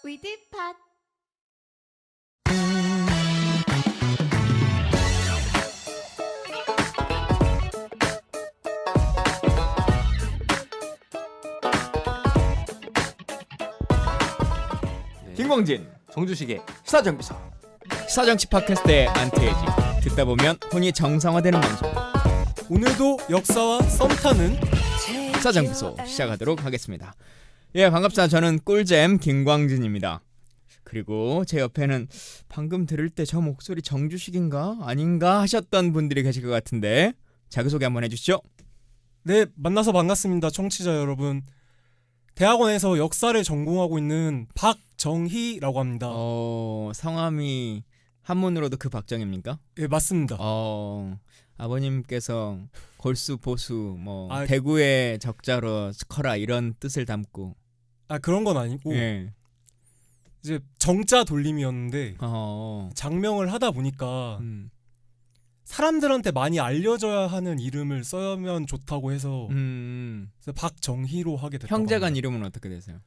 위드팟 김광진, 정주식의 시사정비서. 시사정치 팟캐스트의 안태해지. 듣다 보면 혼이 정상화되는 방송. 오늘도 역사와 썸타는 시사정비서 시작하도록 하겠습니다. 예, 반갑습니다. 저는 꿀잼 김광진입니다. 그리고 제 옆에는 방금 들을 때 저 목소리 정주식인가 아닌가 하셨던 분들이 계실 것 같은데 자기소개 한번 해주시죠. 네, 만나서 반갑습니다. 청취자 여러분. 대학원에서 역사를 전공하고 있는 박정희라고 합니다. 성함이 한문으로도 그 박정입니까? 예, 맞습니다. 아버님께서 골수 보수 아, 대구의 적자로 커라 이런 뜻을 담고 그런 건 아니고 예. 이제 정자 돌림이었는데 어. 장명을 하다 보니까 사람들한테 많이 알려져야 하는 이름을 써면 좋다고 해서 그래서 박정희로 하게 됐다고 형제간 합니다. 이름은 어떻게 되세요?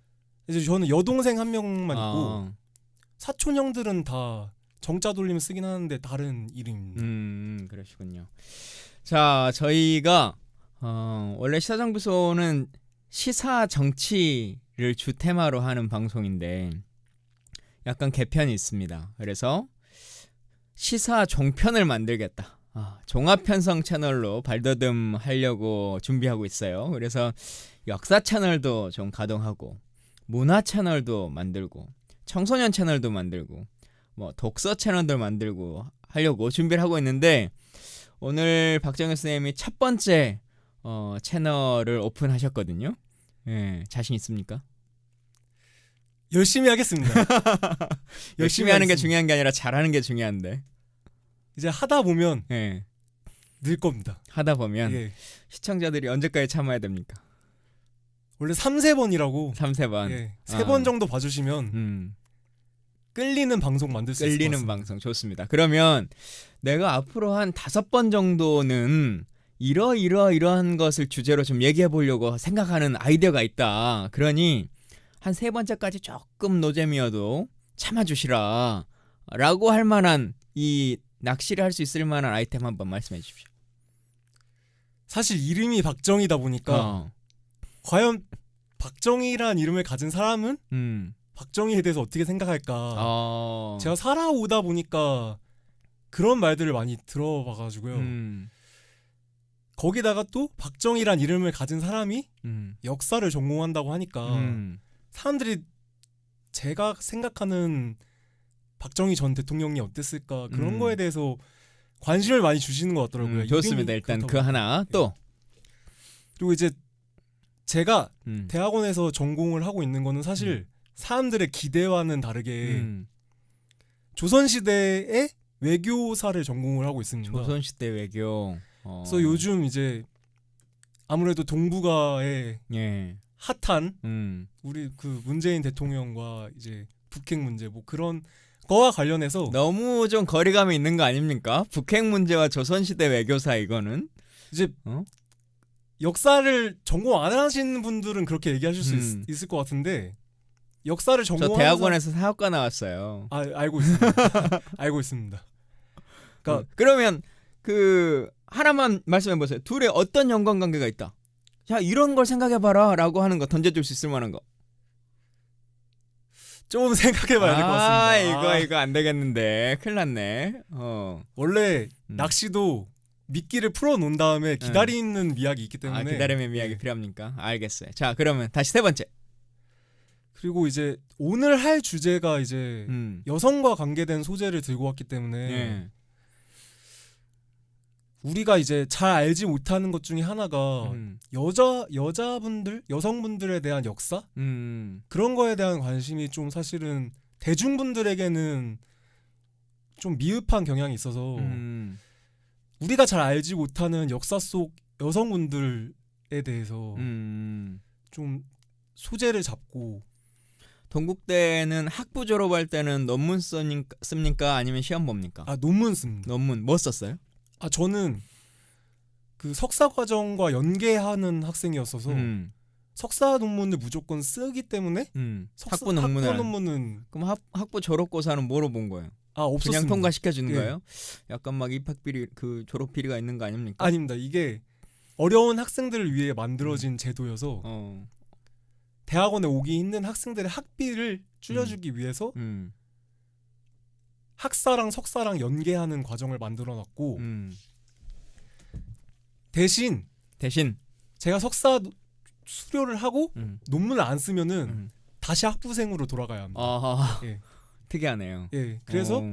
이제 저는 여동생 한 명만 있고 사촌 형들은 다 정자 돌림 쓰긴 하는데 다른 이름입니다. 그러시군요. 자, 저희가 원래 시사정비소는 시사 정치를 주 테마로 하는 방송인데 약간 개편이 있습니다. 그래서 시사 종편을 만들겠다. 종합편성 채널로 발돋움하려고 준비하고 있어요. 그래서 역사 채널도 좀 가동하고 문화 채널도 만들고 청소년 채널도 만들고 뭐 독서 채널도 만들고 하려고 준비를 하고 있는데 오늘 박정희 선생님이 첫 번째 채널을 오픈하셨거든요. 예, 자신 있습니까? 열심히 하겠습니다. 열심히 하는 게 중요한 게 아니라 잘하는 게 중요한데. 이제 하다 보면 예. 늘 겁니다. 하다 보면 예. 시청자들이 언제까지 참아야 됩니까? 원래 3-4번이라고 3-4번. 예. 3번 정도 봐주시면 끌리는 방송 만들 수 있을 것 끌리는 같습니다. 방송 좋습니다. 그러면 내가 앞으로 한 5번 정도는 이러한 것을 주제로 좀 얘기해 보려고 생각하는 아이디어가 있다. 그러니 한 3번째까지 조금 노잼이어도 참아주시라 라고 할 만한 이 낚시를 할 수 있을 만한 아이템 한번 말씀해 주십시오. 사실 이름이 박정희다 보니까 과연 박정희란 이름을 가진 사람은 박정희에 대해서 어떻게 생각할까. 제가 살아오다 보니까 그런 말들을 많이 들어봐가지고요. 거기다가 또 박정희란 이름을 가진 사람이 역사를 전공한다고 하니까 사람들이 제가 생각하는 박정희 전 대통령이 어땠을까 그런 거에 대해서 관심을 많이 주시는 것 같더라고요. 좋습니다. 일단 그 하나 또 그리고 이제 제가 대학원에서 전공을 하고 있는 거는 사실 사람들의 기대와는 다르게 조선시대의 외교사를 전공을 하고 있습니다. 조선시대 외교. 그래서 요즘 이제 아무래도 동북아의 예. 핫한 우리 그 문재인 대통령과 이제 북핵 문제 뭐 그런 거와 관련해서 너무 좀 거리감이 있는 거 아닙니까? 북핵 문제와 조선시대 외교사 이거는 이제 역사를 전공 안 하시는 분들은 그렇게 얘기하실 수 있을 것 같은데 역사를 저 전공하는 대학원에서 사학과 나왔어요. 알고 있습니다. 알고 있습니다. 그러니까 그러면 그 하나만 말씀해 보세요. 둘의 어떤 연관관계가 있다. 자, 이런 걸 생각해봐라 라고 하는 거 던져줄 수 있을 만한 거. 좀 생각해봐야 될 것 같습니다. 이거 안 되겠는데 큰일 났네. 원래 낚시도 미끼를 풀어놓은 다음에 기다리는 미학이 있기 때문에 기다림의 미학이 필요합니까? 알겠어요. 자, 그러면 다시 세 번째. 그리고 이제 오늘 할 주제가 이제 여성과 관계된 소재를 들고 왔기 때문에 우리가 이제 잘 알지 못하는 것 중에 하나가 여성분들에 대한 역사 그런 거에 대한 관심이 좀 사실은 대중분들에게는 좀 미흡한 경향이 있어서 우리가 잘 알지 못하는 역사 속 여성분들에 대해서 좀 소재를 잡고. 동국대는 학부 졸업할 때는 논문 씁니까? 아니면 시험 봅니까? 논문 씁니다. 논문 뭐 썼어요? 저는 그 석사 과정과 연계하는 학생이었어서 석사 논문을 무조건 쓰기 때문에 학부 논문을 학부 논문은 그럼 학부 졸업고사는 뭐로 본 거예요? 없었습니다. 그냥 통과시켜 주는 예. 거예요? 약간 막 입학 비리 그 졸업 비리가 있는 거 아닙니까? 아닙니다. 이게 어려운 학생들을 위해 만들어진 제도여서 대학원에 오기 힘든 학생들의 학비를 줄여주기 위해서 학사랑 석사랑 연계하는 과정을 만들어놨고 대신 제가 석사 수료를 하고 논문을 안 쓰면은 다시 학부생으로 돌아가야 합니다. 아하, 예. 특이하네요. 예, 그래서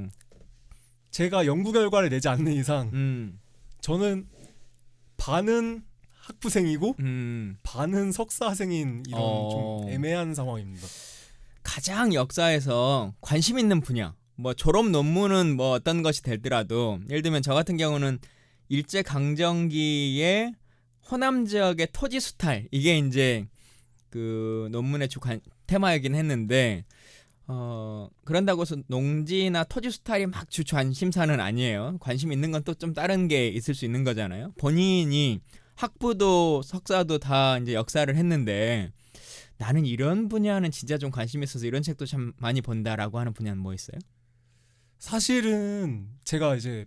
제가 연구 결과를 내지 않는 이상 저는 반은 학부생이고 반은 석사생인 이런 좀 애매한 상황입니다. 가장 역사에서 관심 있는 분야, 뭐 졸업 논문은 뭐 어떤 것이 되더라도 예를 들면 저 같은 경우는 일제 강점기의 호남 지역의 토지 수탈, 이게 이제 그 논문의 주 테마이긴 했는데 그런다고 해서 농지나 토지 수탈이 막 주 관심사는 아니에요. 관심 있는 건 또 좀 다른 게 있을 수 있는 거잖아요. 본인이 학부도 석사도 다 이제 역사를 했는데 나는 이런 분야는 진짜 좀 관심 있어서 이런 책도 참 많이 본다라고 하는 분야는 뭐 있어요? 사실은 제가 이제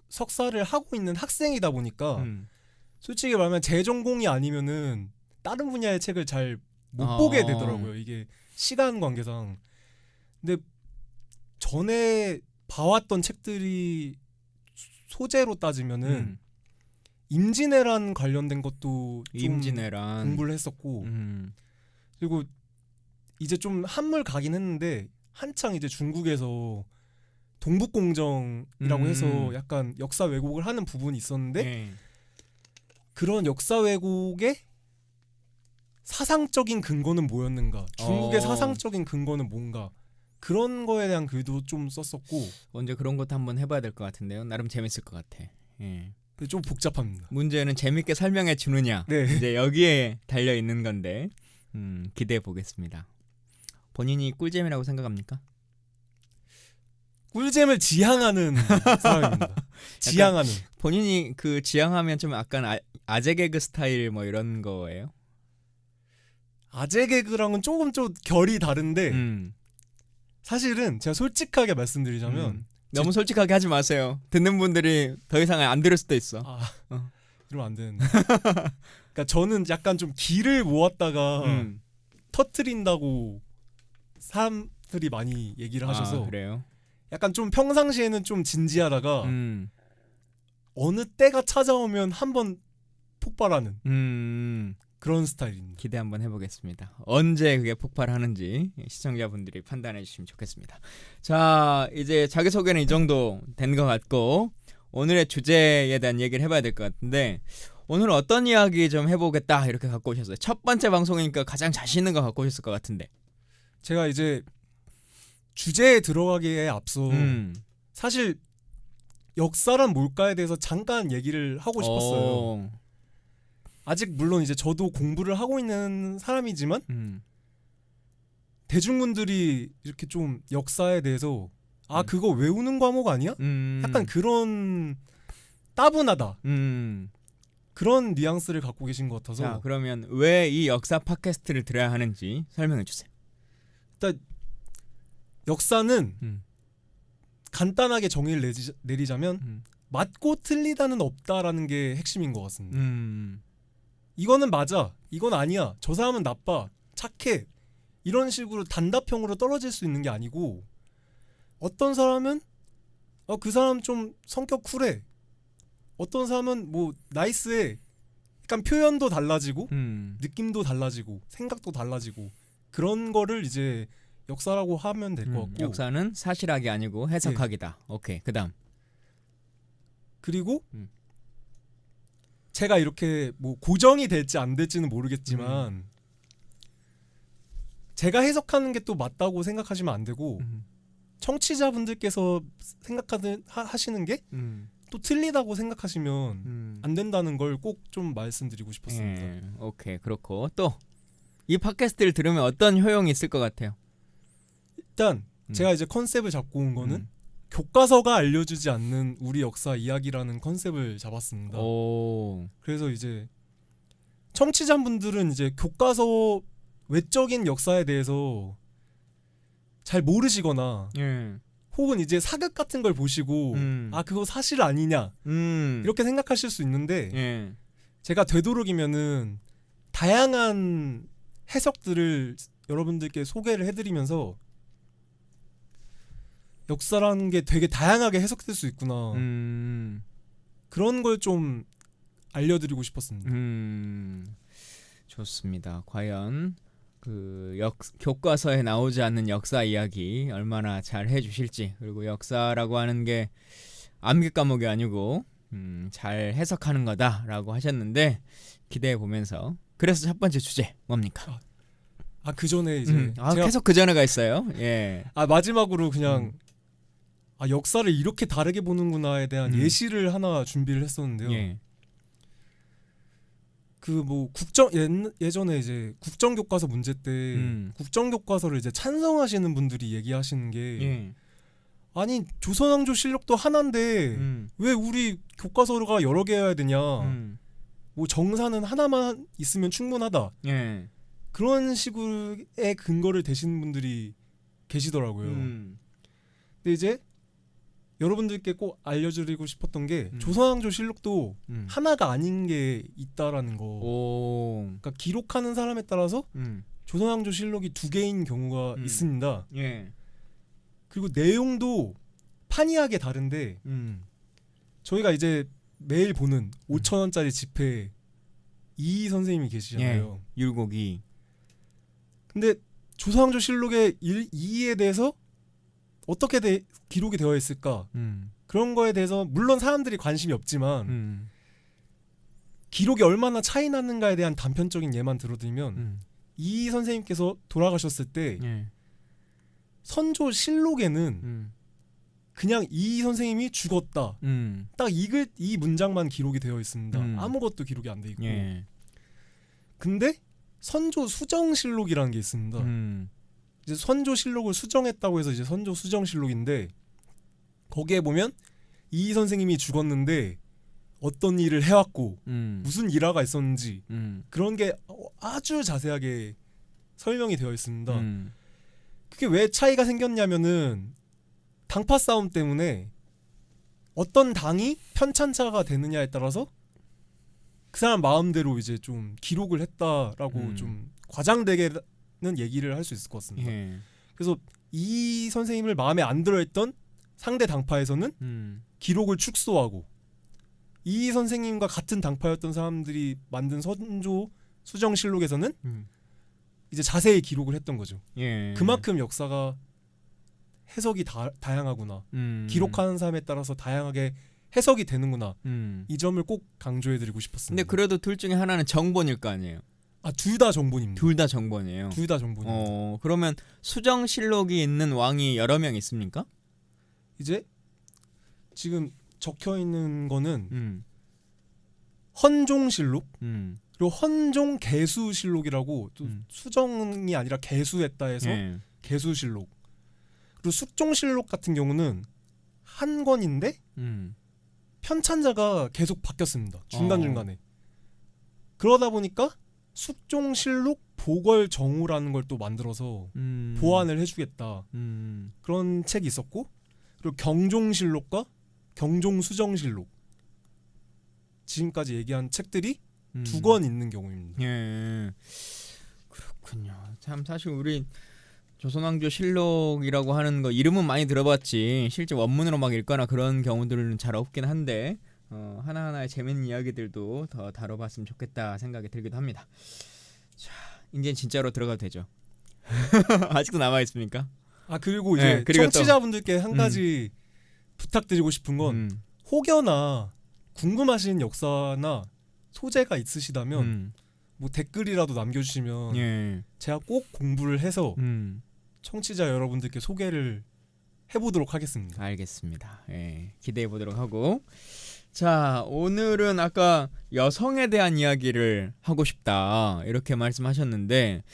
석사를 하고 있는 학생이다 보니까 솔직히 말하면 제 전공이 아니면은 다른 분야의 책을 잘 못 보게 되더라고요. 이게 시간 관계상. 근데 전에 봐왔던 책들이 소재로 따지면은 임진왜란 관련된 것도 좀 임진왜란 공부를 했었고 그리고 이제 좀 한물 가긴 했는데 한창 이제 중국에서 동북공정이라고 해서 약간 역사 왜곡을 하는 부분이 있었는데 그런 역사 왜곡의 사상적인 근거는 뭐였는가, 중국의 사상적인 근거는 뭔가, 그런 거에 대한 글도 좀 썼었고. 언제 그런 것도 한번 해봐야 될 것 같은데요. 나름 재밌을 것 같아. 예. 근데 좀 복잡합니다. 문제는 재밌게 설명해 주느냐. 네. 이제 여기에 달려 있는 건데 기대해 보겠습니다. 본인이 꿀잼이라고 생각합니까? 꿀잼을 지향하는 사람입니다. 지향하는. 본인이 그 지향하면 좀 약간 아재 개그 스타일 뭐 이런 거예요? 아재 개그랑은 조금 좀 결이 다른데 사실은 제가 솔직하게 말씀드리자면 너무 솔직하게 하지 마세요. 듣는 분들이 더 이상 안 들을 수도 있어. 이러면 안 되는데. 그러니까 저는 약간 좀 기를 모았다가 터트린다고 사람들이 많이 얘기를 하셔서 그래요? 약간 좀 평상시에는 좀 진지하다가 어느 때가 찾아오면 한번 폭발하는 그런 스타일입니다. 기대 한번 해보겠습니다. 언제 그게 폭발하는지 시청자분들이 판단해 주시면 좋겠습니다. 자, 이제 자기소개는 이 정도 된 것 같고 오늘의 주제에 대한 얘기를 해봐야 될 것 같은데 오늘 어떤 이야기 좀 해보겠다 이렇게 갖고 오셨어요? 첫 번째 방송이니까 가장 자신 있는 거 갖고 오셨을 것 같은데. 제가 이제 주제에 들어가기에 앞서 사실 역사란 뭘까에 대해서 잠깐 얘기를 하고 싶었어요. 아직 물론 이제 저도 공부를 하고 있는 사람이지만 대중분들이 이렇게 좀 역사에 대해서 그거 외우는 과목 아니야? 약간 그런 따분하다 그런 뉘앙스를 갖고 계신 것 같아서. 자, 그러면 왜 이 역사 팟캐스트를 들어야 하는지 설명해 주세요. 일단 역사는 간단하게 정의를 내리자면 맞고 틀리다는 없다라는 게 핵심인 것 같습니다. 이거는 맞아, 이건 아니야, 저 사람은 나빠, 착해, 이런 식으로 단답형으로 떨어질 수 있는 게 아니고 어떤 사람은 그 사람 좀 성격 쿨해, 어떤 사람은 뭐 나이스해, 약간 표현도 달라지고 느낌도 달라지고 생각도 달라지고 그런 거를 이제 역사라고 하면 될 것 같고. 역사는 사실학이 아니고 해석학이다. 네. 오케이, 그다음. 그리고 제가 이렇게 뭐 고정이 될지 안 될지는 모르겠지만 제가 해석하는 게 또 맞다고 생각하시면 안 되고 청취자분들께서 하시는 게 또 틀리다고 생각하시면 안 된다는 걸 꼭 좀 말씀드리고 싶었습니다. 오케이, 그렇고 또 이 팟캐스트를 들으면 어떤 효용이 있을 것 같아요? 일단 제가 이제 컨셉을 잡고 온 거는 교과서가 알려주지 않는 우리 역사 이야기라는 컨셉을 잡았습니다. 오. 그래서 이제 청취자분들은 이제 교과서 외적인 역사에 대해서 잘 모르시거나 예. 혹은 이제 사극 같은 걸 보시고 아 그거 사실 아니냐 이렇게 생각하실 수 있는데 예. 제가 되도록이면은 다양한 해석들을 여러분들께 소개를 해드리면서 역사라는 게 되게 다양하게 해석될 수 있구나 그런 걸 좀 알려드리고 싶었습니다. 좋습니다. 과연 그 교과서에 나오지 않는 역사 이야기 얼마나 잘 해주실지, 그리고 역사라고 하는 게 암기 과목이 아니고 잘 해석하는 거다라고 하셨는데 기대해 보면서, 그래서 첫 번째 주제 뭡니까? 아 그 전에 이제 제가 계속 그 전에가 있어요. 예. 마지막으로 그냥 아 역사를 이렇게 다르게 보는구나에 대한 예시를 하나 준비를 했었는데요. 예. 그 뭐 예전에 이제 국정 교과서 문제 때 국정 교과서를 이제 찬성하시는 분들이 얘기하시는 게 예. 아니 조선왕조 실록도 하나인데 왜 우리 교과서가 여러 개여야 되냐? 뭐 정사는 하나만 있으면 충분하다. 예. 그런 식의 근거를 대시는 분들이 계시더라고요. 근데 이제 여러분들께 꼭 알려드리고 싶었던 게 조선왕조 실록도 하나가 아닌 게 있다라는 거. 그러니까 기록하는 사람에 따라서 조선왕조 실록이 두 개인 경우가 있습니다. 예. 그리고 내용도 판이하게 다른데 저희가 이제 매일 보는 5,000원짜리 지폐 이희 선생님이 계시잖아요. 예. 율곡이. 근데 조선왕조 실록의 이희에 대해서 어떻게 기록이 되어 있을까? 그런 거에 대해서 물론 사람들이 관심이 없지만 기록이 얼마나 차이 나는가에 대한 단편적인 예만 들어드리면 이희 선생님께서 돌아가셨을 때 선조 실록에는 그냥 이희 선생님이 죽었다. 딱 이 문장만 기록이 되어 있습니다. 아무것도 기록이 안 돼 있고. 예. 근데 선조 수정실록이라는 게 있습니다. 이제 선조 실록을 수정했다고 해서 이제 선조 수정실록인데 거기에 보면 이희 선생님이 죽었는데 어떤 일을 해왔고 무슨 일화가 있었는지 그런 게 아주 자세하게 설명이 되어 있습니다. 그게 왜 차이가 생겼냐면은 당파 싸움 때문에 어떤 당이 편찬자가 되느냐에 따라서 그 사람 마음대로 이제 좀 기록을 했다라고 좀 과장되게는 얘기를 할 수 있을 것 같습니다. 예. 그래서 이 선생님을 마음에 안 들어했던 상대 당파에서는 기록을 축소하고 이 선생님과 같은 당파였던 사람들이 만든 선조 수정실록에서는 이제 자세히 기록을 했던 거죠. 예. 그만큼 역사가 해석이 다양하구나. 기록하는 사람에 따라서 다양하게 해석이 되는구나. 이 점을 꼭 강조해드리고 싶었습니다. 근데 그래도 둘 중에 하나는 정본일 거 아니에요. 둘 다 정본입니다. 둘 다 정본이에요. 둘 다 정본입니다. 그러면 수정실록이 있는 왕이 여러 명 있습니까? 이제 지금 적혀 있는 거는 헌종실록 그리고 헌종개수실록이라고 또 수정이 아니라 개수했다 해서 개수실록. 그리고 숙종실록 같은 경우는 한 권인데 편찬자가 계속 바뀌었습니다. 중간중간에. 그러다 보니까 숙종실록 보궐정우라는 걸 또 만들어서 보완을 해주겠다. 그런 책이 있었고, 그리고 경종실록과 경종수정실록 지금까지 얘기한 책들이 두 권 있는 경우입니다. 예. 그렇군요. 참 사실 우리 조선왕조 실록이라고 하는 거 이름은 많이 들어봤지 실제 원문으로 막 읽거나 그런 경우들은 잘 없긴 한데 하나하나의 재밌는 이야기들도 더 다뤄봤으면 좋겠다 생각이 들기도 합니다. 자, 이제 진짜로 들어가도 되죠. 아직도 남아 있습니까? 그리고 이제 네, 그리고 청취자분들께 한 가지 부탁드리고 싶은 건 혹여나 궁금하신 역사나 소재가 있으시다면 뭐 댓글이라도 남겨주시면 제가 꼭 공부를 해서 청취자 여러분들께 소개를 해보도록 하겠습니다. 알겠습니다. 예, 기대해 보도록 하고, 자 오늘은 아까 여성에 대한 이야기를 하고 싶다 이렇게 말씀하셨는데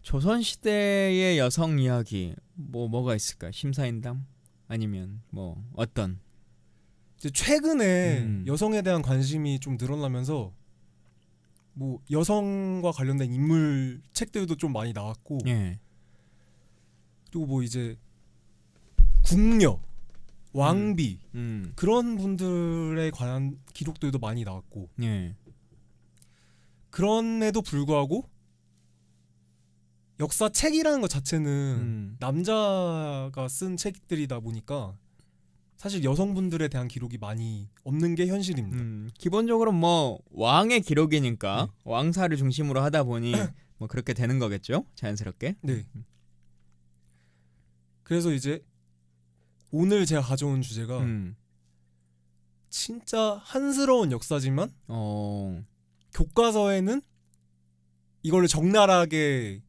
조선시대의 여성 이야기 뭐가 있을까요? 심사인담? 아니면 뭐 어떤? 이제 최근에 여성에 대한 관심이 좀 늘어나면서 뭐 여성과 관련된 인물 책들도 좀 많이 나왔고 예. 그리고 뭐 이제 궁녀, 왕비 그런 분들에 관한 기록들도 많이 나왔고 예. 그럼에도 불구하고 역사 책이라는 것 자체는 남자가 쓴 책들이다 보니까 사실 여성분들에 대한 기록이 많이 없는 게 현실입니다. 기본적으로 뭐 왕의 기록이니까 네. 왕사를 중심으로 하다 보니 뭐 그렇게 되는 거겠죠? 자연스럽게. 네. 그래서 이제 오늘 제가 가져온 주제가 진짜 한스러운 역사지만 교과서에는 이걸 적나라하게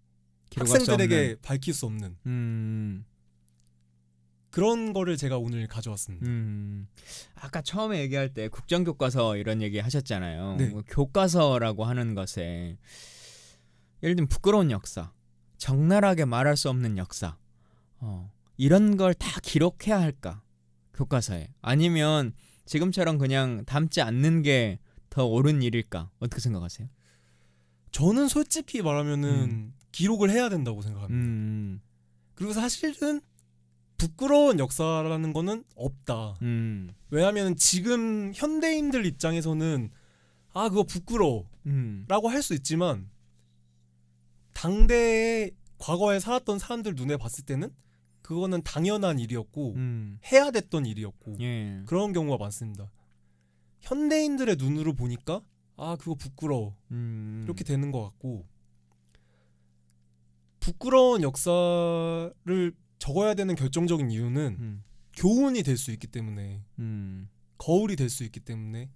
학생들에게 밝힐 수 없는 그런 거를 제가 오늘 가져왔습니다. 아까 처음에 얘기할 때 국정교과서 이런 얘기 하셨잖아요. 네. 뭐 교과서라고 하는 것에 예를 들면 부끄러운 역사, 적나라하게 말할 수 없는 역사, 이런 걸 다 기록해야 할까? 교과서에. 아니면 지금처럼 그냥 담지 않는 게 더 옳은 일일까? 어떻게 생각하세요? 저는 솔직히 말하면은 기록을 해야 된다고 생각합니다. 그리고 사실은 부끄러운 역사라는 거는 없다. 왜냐하면 지금 현대인들 입장에서는 아 그거 부끄러워라고 할 수 있지만 당대에 과거에 살았던 사람들 눈에 봤을 때는 그거는 당연한 일이었고 해야 됐던 일이었고 예. 그런 경우가 많습니다. 현대인들의 눈으로 보니까 아 그거 부끄러워 이렇게 되는 것 같고 부끄러운 역사를 적어야 되는 결정적인 이유는 교훈이 될 수 있기 때문에 거울이 될 수 있기 때문에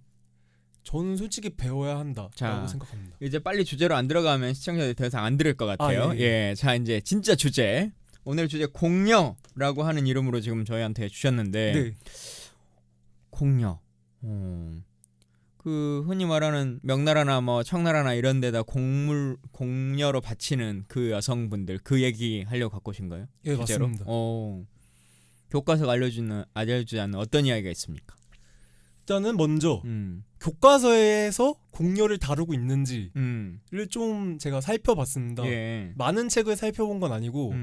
저는 솔직히 배워야 한다라고 생각합니다. 이제 빨리 주제로 안 들어가면 시청자들이 더 이상 안 들을 것 같아요. 예. 자 이제 진짜 주제. 오늘 주제 공녀라고 하는 이름으로 지금 저희한테 주셨는데 네. 공녀. 그 흔히 말하는 명나라나 뭐 청나라나 이런 데다 공녀로 바치는 그 여성분들 그 얘기 하려고 갖고 오신 거예요? 예, 주제로? 맞습니다. 교과서가 알려주지 않는 어떤 이야기가 있습니까? 일단은 먼저 교과서에서 공녀를 다루고 있는지를 좀 제가 살펴봤습니다. 예. 많은 책을 살펴본 건 아니고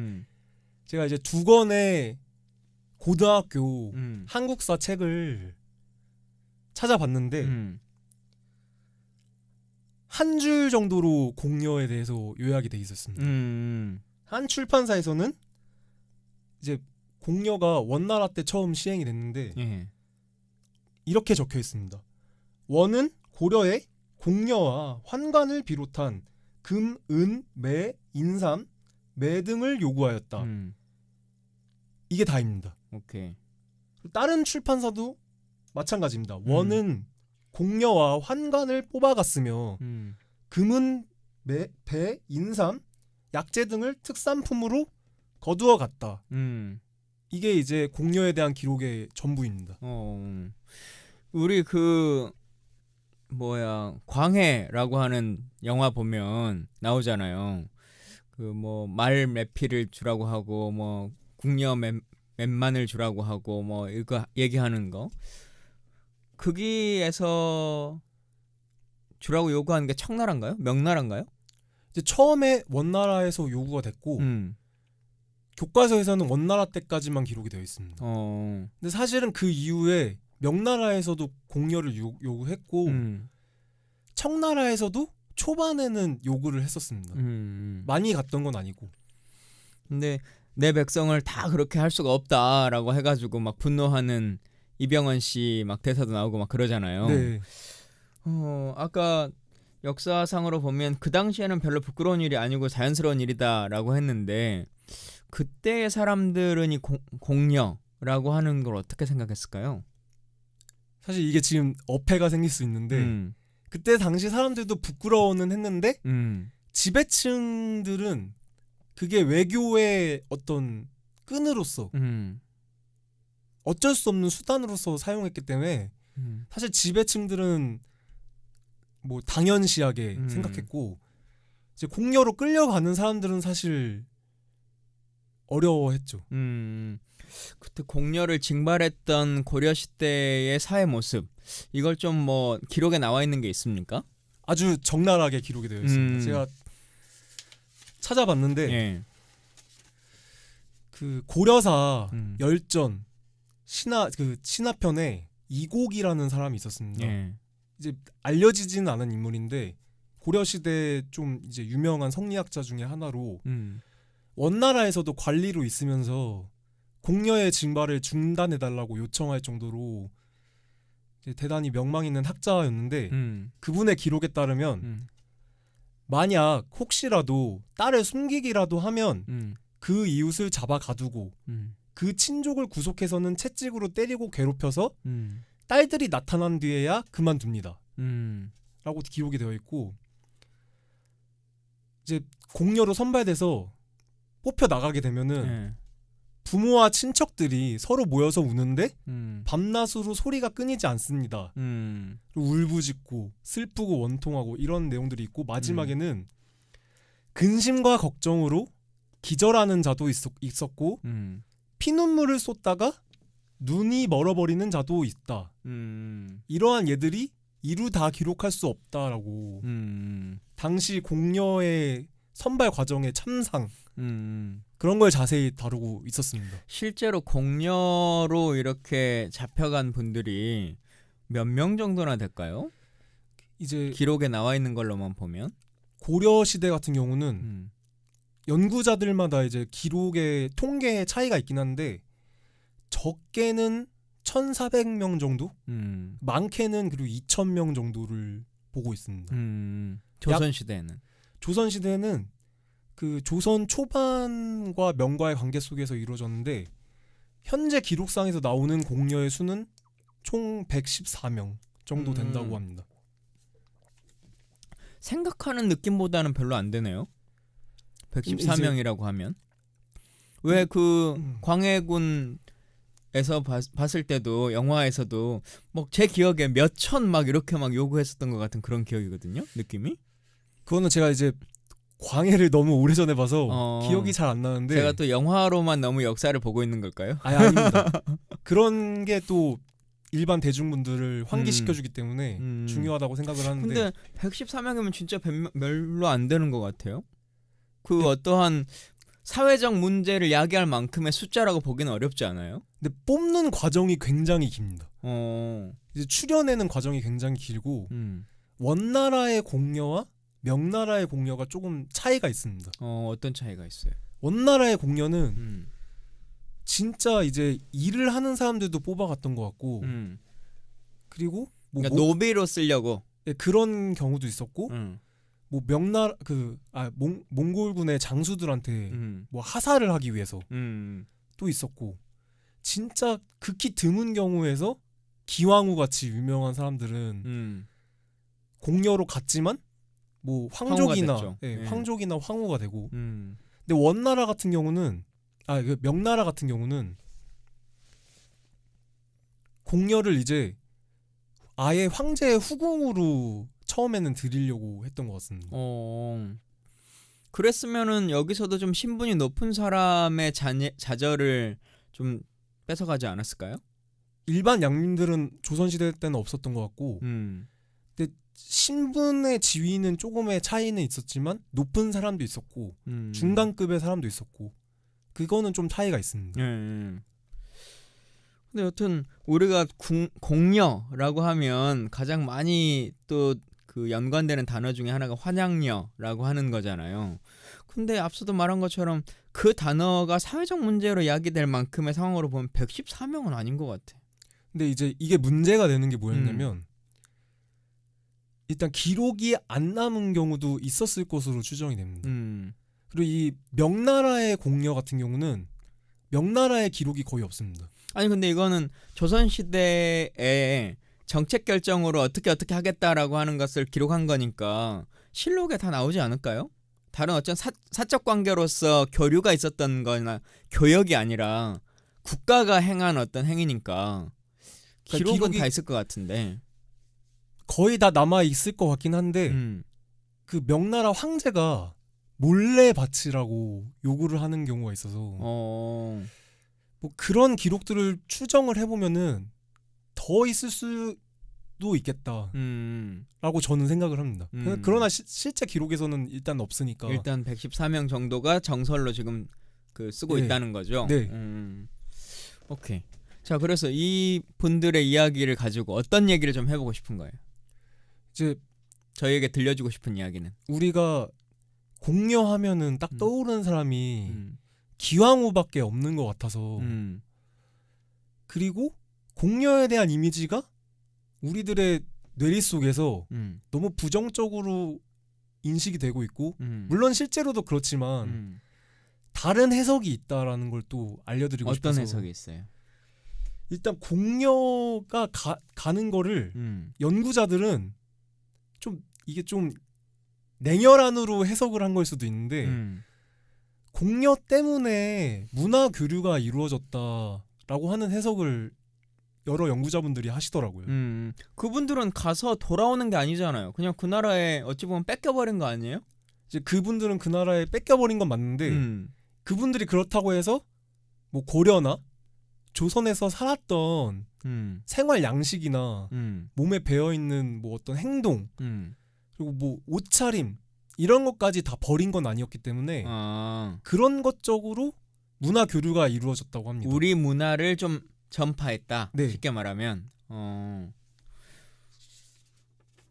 제가 이제 2권의 고등학교 한국사 책을 찾아봤는데 한 줄 정도로 공녀에 대해서 요약이 돼 있었습니다. 한 출판사에서는 이제 공녀가 원나라 때 처음 시행이 됐는데 예. 이렇게 적혀 있습니다. 원은 고려에 공녀와 환관을 비롯한 금, 은, 매, 인삼, 매 등을 요구하였다. 이게 다입니다. 오케이. 다른 출판사도 마찬가지입니다. 원은 공녀와 환관을 뽑아갔으며 금은 매, 배, 인삼, 약재 등을 특산품으로 거두어 갔다. 이게 이제 공녀에 대한 기록의 전부입니다. 우리 그 광해라고 하는 영화 보면 나오잖아요. 그 뭐 말 매피를 주라고 하고 뭐 궁녀 몇만을 주라고 하고 뭐 이거 얘기하는 거. 거기에서 주라고 요구하는 게 청나라인가요? 명나라인가요? 이제 처음에 원나라에서 요구가 됐고 교과서에서는 원나라 때까지만 기록이 되어 있습니다. 근데 사실은 그 이후에 명나라에서도 공녀를 요구했고 청나라에서도 초반에는 요구를 했었습니다. 많이 갔던 건 아니고. 근데 내 백성을 다 그렇게 할 수가 없다라고 해가지고 막 분노하는 이병헌 씨 막 대사도 나오고 막 그러잖아요. 네. 아까 역사상으로 보면 그 당시에는 별로 부끄러운 일이 아니고 자연스러운 일이다라고 했는데 그때의 사람들은 이 공녀라고 하는 걸 어떻게 생각했을까요? 사실 이게 지금 어폐가 생길 수 있는데 그때 당시 사람들도 부끄러워는 했는데 지배층들은 그게 외교의 어떤 끈으로서 어쩔 수 없는 수단으로서 사용했기 때문에 사실 지배층들은 뭐 당연시하게 생각했고 이제 공녀로 끌려가는 사람들은 사실 어려워했죠. 그때 공녀를 징발했던 고려 시대의 사회 모습 이걸 좀 뭐 기록에 나와 있는 게 있습니까? 아주 적나라하게 기록이 되어 있습니다. 제가 찾아봤는데 예. 그 고려사 열전 신화편에 이곡이라는 사람이 있었습니다. 예. 이제 알려지지는 않은 인물인데 고려 시대 좀 이제 유명한 성리학자 중에 하나로 원나라에서도 관리로 있으면서 공녀의 징발을 중단해 달라고 요청할 정도로 이제 대단히 명망 있는 학자였는데 그분의 기록에 따르면 만약 혹시라도 딸을 숨기기라도 하면 그 이웃을 잡아 가두고 그 친족을 구속해서는 채찍으로 때리고 괴롭혀서 딸들이 나타난 뒤에야 그만둡니다. 라고 기록이 되어 있고 이제 공녀로 선발돼서 뽑혀 나가게 되면은 부모와 친척들이 서로 모여서 우는데 밤낮으로 소리가 끊이지 않습니다. 그리고 울부짖고 슬프고 원통하고 이런 내용들이 있고 마지막에는 근심과 걱정으로 기절하는 자도 있었고 피눈물을 쏟다가 눈이 멀어버리는 자도 있다. 이러한 예들이 이루 다 기록할 수 없다라고 당시 공녀의 선발 과정의 참상 그런 걸 자세히 다루고 있었습니다. 실제로 공녀로 이렇게 잡혀간 분들이 몇 명 정도나 될까요? 이제 기록에 나와 있는 걸로만 보면 고려 시대 같은 경우는 연구자들마다 이제 기록의 통계의 차이가 있긴 한데 적게는 1,400명 정도, 많게는 그리고 2,000명 정도를 보고 있습니다. 조선 시대에는 조선 시대는 그 조선 초반과 명과의 관계 속에서 이루어졌는데 현재 기록상에서 나오는 공녀의 수는 총 114명 정도 된다고 합니다. 생각하는 느낌보다는 별로 안 되네요. 114명이라고 하면 왜 그 광해군에서 봤을 때도 영화에서도 뭐 제 기억에 몇천 막 이렇게 막 요구했었던 것 같은 그런 기억이거든요. 느낌이. 그거는 제가 이제 광해를 너무 오래전에 봐서 기억이 잘 안 나는데 제가 또 영화로만 너무 역사를 보고 있는 걸까요? 아닙니다. 그런 게 또 일반 대중분들을 환기시켜주기 때문에 중요하다고 생각을 하는데 근데 114명이면 진짜 별로 안 되는 것 같아요. 그 어떠한 사회적 문제를 야기할 만큼의 숫자라고 보기는 어렵지 않아요? 근데 뽑는 과정이 굉장히 깁니다. 이제 추려내는 과정이 굉장히 길고 원나라의 공녀와 명나라의 공녀가 조금 차이가 있습니다. 어떤 차이가 있어요? 원나라의 공녀는 진짜 이제 일을 하는 사람들도 뽑아갔던 것 같고 그리고 뭐 그러니까 노비로 쓰려고 그런 경우도 있었고 뭐 명나라 몽골군의 장수들한테 뭐 하사를 하기 위해서 또 있었고 진짜 극히 드문 경우에서 기왕후 같이 유명한 사람들은 공녀로 갔지만 뭐 황족이나 황족이나 황후가 되고 근데 원나라 같은 경우는 그 명나라 같은 경우는 공녀를 이제 아예 황제의 후궁으로 처음에는 드리려고 했던 것 같습니다. 그랬으면은 여기서도 좀 신분이 높은 사람의 자절을 좀 뺏어가지 않았을까요? 일반 양민들은 조선시대 때는 없었던 것 같고 근데 신분의 지위는 조금의 차이는 있었지만 높은 사람도 있었고 중간급의 사람도 있었고 그거는 좀 차이가 있습니다. 근데 여튼 우리가 공녀라고 하면 가장 많이 또 그 연관되는 단어 중에 하나가 환양녀라고 하는 거잖아요. 근데 앞서도 말한 것처럼 그 단어가 사회적 문제로 야기될 만큼의 상황으로 보면 114명은 아닌 것 같아. 근데 이제 이게 문제가 되는 게 뭐였냐면 일단 기록이 안 남은 경우도 있었을 것으로 추정이 됩니다. 그리고 이 명나라의 공녀 같은 경우는 명나라의 기록이 거의 없습니다. 아니 근데 이거는 조선시대에 정책 결정으로 어떻게 하겠다라고 하는 것을 기록한 거니까 실록에 다 나오지 않을까요? 다른 어떤 사적 관계로서 교류가 있었던 거나 교역이 아니라 국가가 행한 어떤 행위니까 기록은 기록이 다 있을 것 같은데 거의 다 남아 있을 것 같긴 한데 그 명나라 황제가 몰래 바치라고 요구를 하는 경우가 있어서 뭐 그런 기록들을 추정을 해보면은 더 있을 수 수도 있겠다라고 음. 저는 생각을 합니다. 음. 그러나 실제 기록에서는 일단 없으니까. 일단 114명 정도가 정설로 지금 그 쓰고 네. 있다는 거죠. 네. 오케이. 자, 그래서 이 분들의 이야기를 가지고 어떤 얘기를 좀 해보고 싶은 거예요? 이제 저희에게 들려주고 싶은 이야기는. 우리가 공녀하면은 딱 떠오르는 사람이 음. 기왕후밖에 없는 것 같아서. 그리고 공녀에 대한 이미지가 우리들의 뇌리 속에서 너무 부정적으로 인식이 되고 있고, 물론 실제로도 그렇지만 다른 해석이 있다라는 걸 또 알려드리고 어떤 싶어서. 해석이 있어요? 일단 공녀가 가는 거를 연구자들은 이게 좀 냉혈한으로 해석을 한 걸 수도 있는데, 공녀 때문에 문화 교류가 이루어졌다라고 하는 해석을 여러 연구자분들이 하시더라고요. 그분들은 가서 돌아오는 게 아니잖아요. 그냥 그 나라에 어찌 보면 뺏겨버린 거 아니에요? 이제 그분들은 그 나라에 뺏겨버린 건 맞는데, 그분들이 그렇다고 해서 뭐 고려나 조선에서 살았던 생활 양식이나 몸에 배어 있는 뭐 어떤 행동, 그리고 뭐 옷차림 이런 것까지 다 버린 건 아니었기 때문에 그런 것적으로 문화 교류가 이루어졌다고 합니다. 우리 문화를 좀 전파했다. 네. 쉽게 말하면.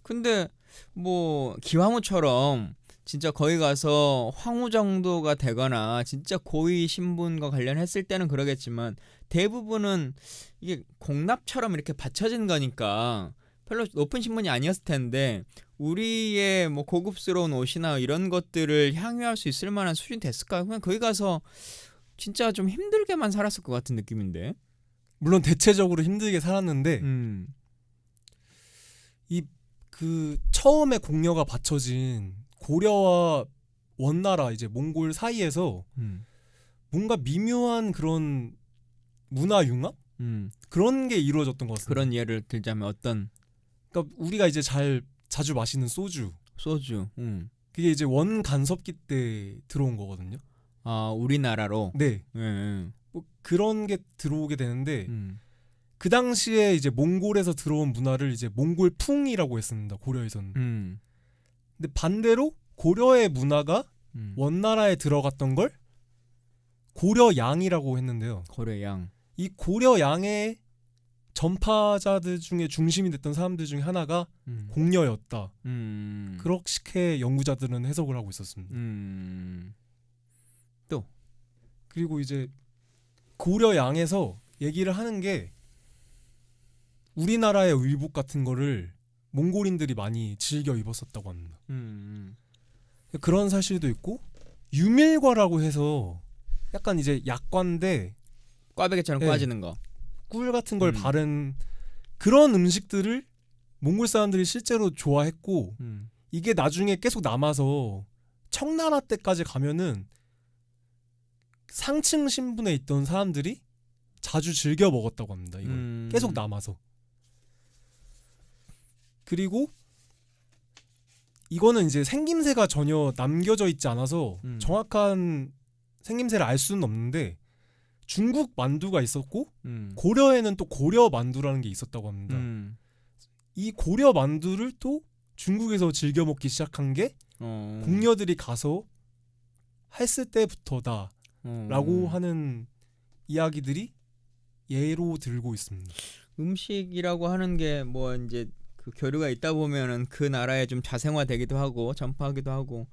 근데 뭐 기왕후처럼 진짜 거기 가서 황후 정도가 되거나 진짜 고위 신분과 관련했을 때는 그러겠지만, 대부분은 이게 공납처럼 이렇게 받쳐진 거니까 별로 높은 신분이 아니었을 텐데, 우리의 뭐 고급스러운 옷이나 이런 것들을 향유할 수 있을 만한 수준이 됐을까요? 그냥 거기 가서 진짜 좀 힘들게만 살았을 것 같은 느낌인데. 물론 대체적으로 힘들게 살았는데, 그 처음에 공녀가 받쳐진 고려와 원나라 이제 몽골 사이에서 뭔가 미묘한 그런 문화 융합? 그런 게 이루어졌던 것 같습니다. 그런 예를 들자면 어떤? 그러니까 우리가 이제 자주 마시는 소주. 그게 이제 원간섭기 때 들어온 거거든요. 아, 우리나라로. 네. 뭐 그런 게 들어오게 되는데, 그 당시에 이제 몽골에서 들어온 문화를 이제 몽골풍이라고 했습니다. 고려에서는. 근데 반대로 고려의 문화가 원나라에 들어갔던 걸 고려양이라고 했는데요. 고려양. 이 고려양의 전파자들 중에 중심이 됐던 사람들 중에 하나가 공녀였다. 그렇게 연구자들은 해석을 하고 있었습니다. 또 그리고 이제 고려양에서 얘기를 하는 게, 우리나라의 의복 같은 거를 몽골인들이 많이 즐겨 입었었다고 합니다. 그런 사실도 있고, 유밀과라고 해서 약간 이제 약과인데 꽈배기처럼 네. 꽈지는 거. 꿀 같은 걸 바른 그런 음식들을 몽골 사람들이 실제로 좋아했고, 이게 나중에 계속 남아서 청나라 때까지 가면은 상층 신분에 있던 사람들이 자주 즐겨 먹었다고 합니다. 이걸 계속 남아서. 그리고 이거는 이제 생김새가 전혀 남겨져 있지 않아서 정확한 생김새를 알 수는 없는데, 중국 만두가 있었고 고려에는 또 고려 만두라는 게 있었다고 합니다. 이 고려 만두를 또 중국에서 즐겨 먹기 시작한 게 공녀들이 가서 했을 때부터다라고 하는 이야기들이 예로 들고 있습니다. 음식이라고 하는 게 뭐 이제 그 교류가 있다 보면은 그 나라에 좀 자생화되기도 하고 전파하기도 하고,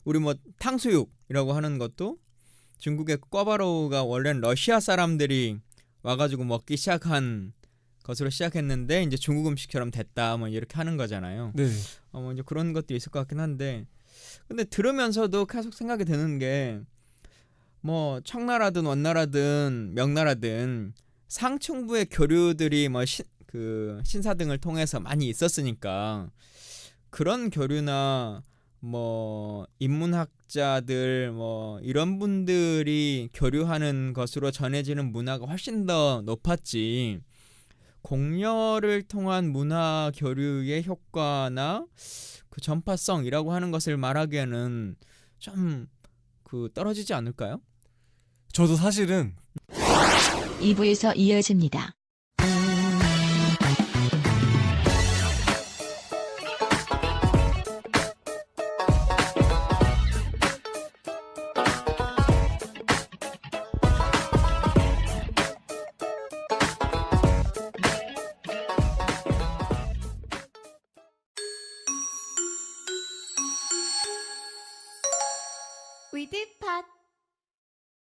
우리 뭐 탕수육이라고 하는 것도 중국의 꿔바로우가 원래는 러시아 사람들이 와가지고 먹기 시작한 것으로 시작했는데 이제 중국 음식처럼 됐다, 뭐 이렇게 하는 거잖아요. 네. 뭐 이제 그런 것도 있을 것 같긴 한데, 근데 들으면서도 계속 생각이 드는 게, 뭐 청나라든 원나라든 명나라든 상층부의 교류들이 뭐 그 신사 등을 통해서 많이 있었으니까, 그런 교류나 뭐 인문학자들 뭐 이런 분들이 교류하는 것으로 전해지는 문화가 훨씬 더 높았지, 공녀를 통한 문화 교류의 효과나 그 전파성이라고 하는 것을 말하기에는 좀 그 떨어지지 않을까요? 저도 사실은 2부에서 이어집니다. 위드팟